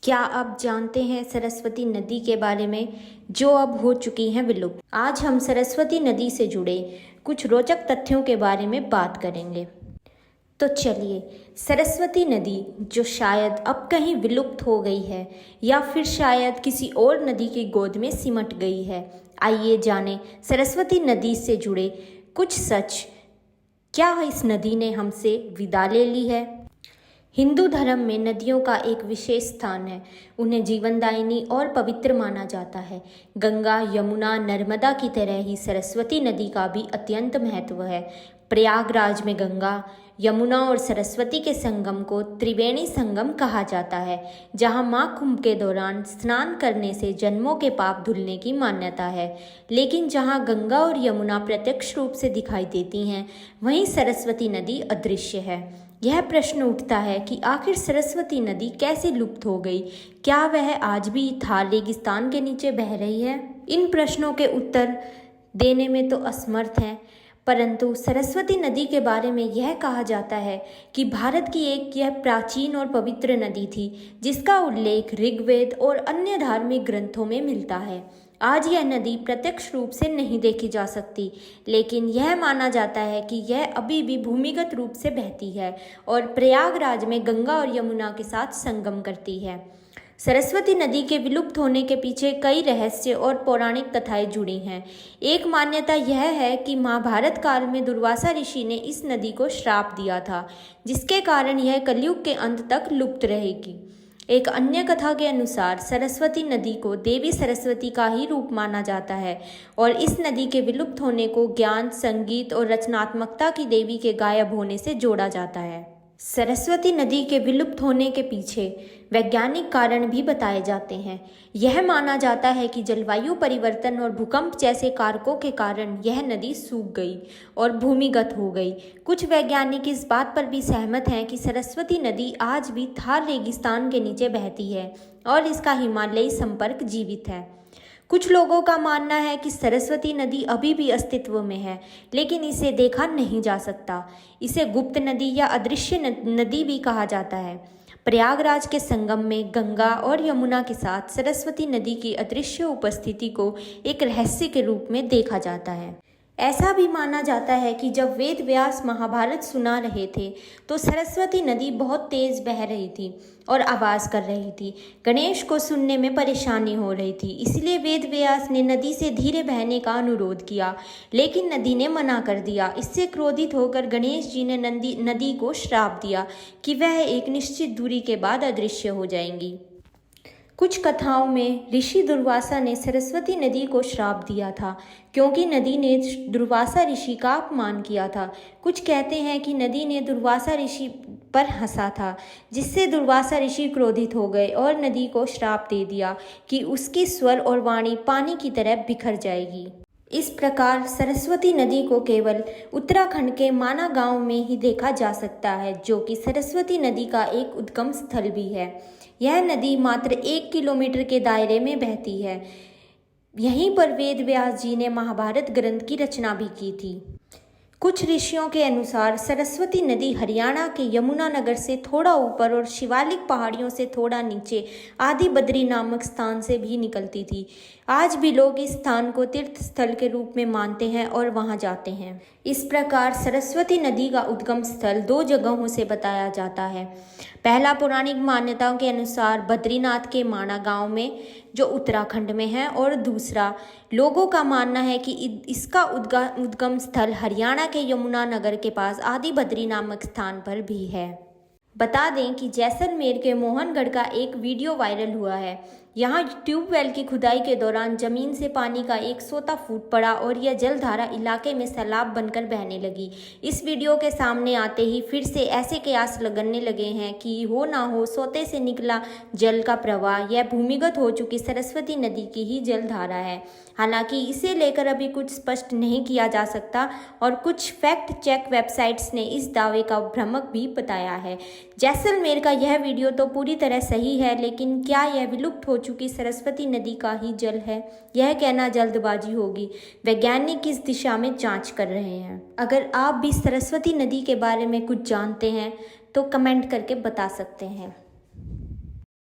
क्या आप जानते हैं सरस्वती नदी के बारे में, जो अब हो चुकी हैं विलुप्त। आज हम सरस्वती नदी से जुड़े कुछ रोचक तथ्यों के बारे में बात करेंगे। तो चलिए, सरस्वती नदी जो शायद अब कहीं विलुप्त हो गई है या फिर शायद किसी और नदी की गोद में सिमट गई है, आइए जानें सरस्वती नदी से जुड़े कुछ सच। क्या इस नदी ने हमसे विदा ले ली है? हिंदू धर्म में नदियों का एक विशेष स्थान है। उन्हें जीवनदायिनी और पवित्र माना जाता है। गंगा, यमुना, नर्मदा की तरह ही सरस्वती नदी का भी अत्यंत महत्व है। प्रयागराज में गंगा, यमुना और सरस्वती के संगम को त्रिवेणी संगम कहा जाता है, जहां मां कुंभ के दौरान स्नान करने से जन्मों के पाप धुलने की मान्यता है। लेकिन जहां गंगा और यमुना प्रत्यक्ष रूप से दिखाई देती हैं, वहीं सरस्वती नदी अदृश्य है। यह प्रश्न उठता है कि आखिर सरस्वती नदी कैसे लुप्त हो गई? क्या वह आज भी थार रेगिस्तान के नीचे बह रही है? इन प्रश्नों के उत्तर देने में तो असमर्थ हैं, परंतु सरस्वती नदी के बारे में यह कहा जाता है कि भारत की यह प्राचीन और पवित्र नदी थी, जिसका उल्लेख ऋग्वेद और अन्य धार्मिक ग्रंथों में मिलता है। आज यह नदी प्रत्यक्ष रूप से नहीं देखी जा सकती, लेकिन यह माना जाता है कि यह अभी भी भूमिगत रूप से बहती है और प्रयागराज में गंगा और यमुना के साथ संगम करती है। सरस्वती नदी के विलुप्त होने के पीछे कई रहस्य और पौराणिक कथाएं जुड़ी हैं। एक मान्यता यह है कि महाभारत काल में दुर्वासा ऋषि ने इस नदी को श्राप दिया था, जिसके कारण यह कलयुग के अंत तक लुप्त रहेगी। एक अन्य कथा के अनुसार सरस्वती नदी को देवी सरस्वती का ही रूप माना जाता है और इस नदी के विलुप्त होने को ज्ञान, संगीत और रचनात्मकता की देवी के गायब होने से जोड़ा जाता है। सरस्वती नदी के विलुप्त होने के पीछे वैज्ञानिक कारण भी बताए जाते हैं। यह माना जाता है कि जलवायु परिवर्तन और भूकंप जैसे कारकों के कारण यह नदी सूख गई और भूमिगत हो गई। कुछ वैज्ञानिक इस बात पर भी सहमत हैं कि सरस्वती नदी आज भी थार रेगिस्तान के नीचे बहती है और इसका हिमालयी संपर्क जीवित है। कुछ लोगों का मानना है कि सरस्वती नदी अभी भी अस्तित्व में है, लेकिन इसे देखा नहीं जा सकता। इसे गुप्त नदी या अदृश्य नदी भी कहा जाता है। प्रयागराज के संगम में गंगा और यमुना के साथ सरस्वती नदी की अदृश्य उपस्थिति को एक रहस्य के रूप में देखा जाता है। ऐसा भी माना जाता है कि जब वेद व्यास महाभारत सुना रहे थे, तो सरस्वती नदी बहुत तेज बह रही थी और आवाज़ कर रही थी। गणेश को सुनने में परेशानी हो रही थी, इसलिए वेद व्यास ने नदी से धीरे बहने का अनुरोध किया, लेकिन नदी ने मना कर दिया। इससे क्रोधित होकर गणेश जी ने नदी को श्राप दिया कि वह एक निश्चित दूरी के बाद अदृश्य हो जाएंगी। कुछ कथाओं में ऋषि दुर्वासा ने सरस्वती नदी को श्राप दिया था, क्योंकि नदी ने दुर्वासा ऋषि का अपमान किया था। कुछ कहते हैं कि नदी ने दुर्वासा ऋषि पर हंसा था, जिससे दुर्वासा ऋषि क्रोधित हो गए और नदी को श्राप दे दिया कि उसकी स्वर और वाणी पानी की तरह बिखर जाएगी। इस प्रकार सरस्वती नदी को केवल उत्तराखंड के माना गांव में ही देखा जा सकता है, जो कि सरस्वती नदी का एक उद्गम स्थल भी है। यह नदी मात्र 1 किलोमीटर के दायरे में बहती है। यहीं पर वेद व्यास जी ने महाभारत ग्रंथ की रचना भी की थी। कुछ ऋषियों के अनुसार सरस्वती नदी हरियाणा के यमुनानगर से थोड़ा ऊपर और शिवालिक पहाड़ियों से थोड़ा नीचे आदि बद्री नामक स्थान से भी निकलती थी। आज भी लोग इस स्थान को तीर्थ स्थल के रूप में मानते हैं और वहां जाते हैं। इस प्रकार सरस्वती नदी का उद्गम स्थल 2 जगहों से बताया जाता है। पहला, पौराणिक मान्यताओं के अनुसार बद्रीनाथ के माना गांव में, जो उत्तराखंड में है, और दूसरा, लोगों का मानना है कि इसका उद्गम स्थल हरियाणा के यमुनानगर के पास आदि बद्री नामक स्थान पर भी है। बता दें कि जैसलमेर के मोहनगढ़ का एक वीडियो वायरल हुआ है। यहाँ ट्यूबवेल की खुदाई के दौरान जमीन से पानी का एक सोता फूट पड़ा और यह जलधारा इलाके में सैलाब बनकर बहने लगी। इस वीडियो के सामने आते ही फिर से ऐसे कयास लगने लगे हैं कि हो ना हो सोते से निकला जल का प्रवाह यह भूमिगत हो चुकी सरस्वती नदी की ही जलधारा है। हालांकि इसे लेकर अभी कुछ स्पष्ट नहीं किया जा सकता और कुछ फैक्ट चेक वेबसाइट्स ने इस दावे का भ्रामक भी बताया है। जैसलमेर का यह वीडियो तो पूरी तरह सही है, लेकिन क्या यह विलुप्त हो चुकी सरस्वती नदी का ही जल है? यह कहना जल्दबाजी होगी। वैज्ञानिक इस दिशा में जांच कर रहे हैं। अगर आप भी सरस्वती नदी के बारे में कुछ जानते हैं तो कमेंट करके बता सकते हैं।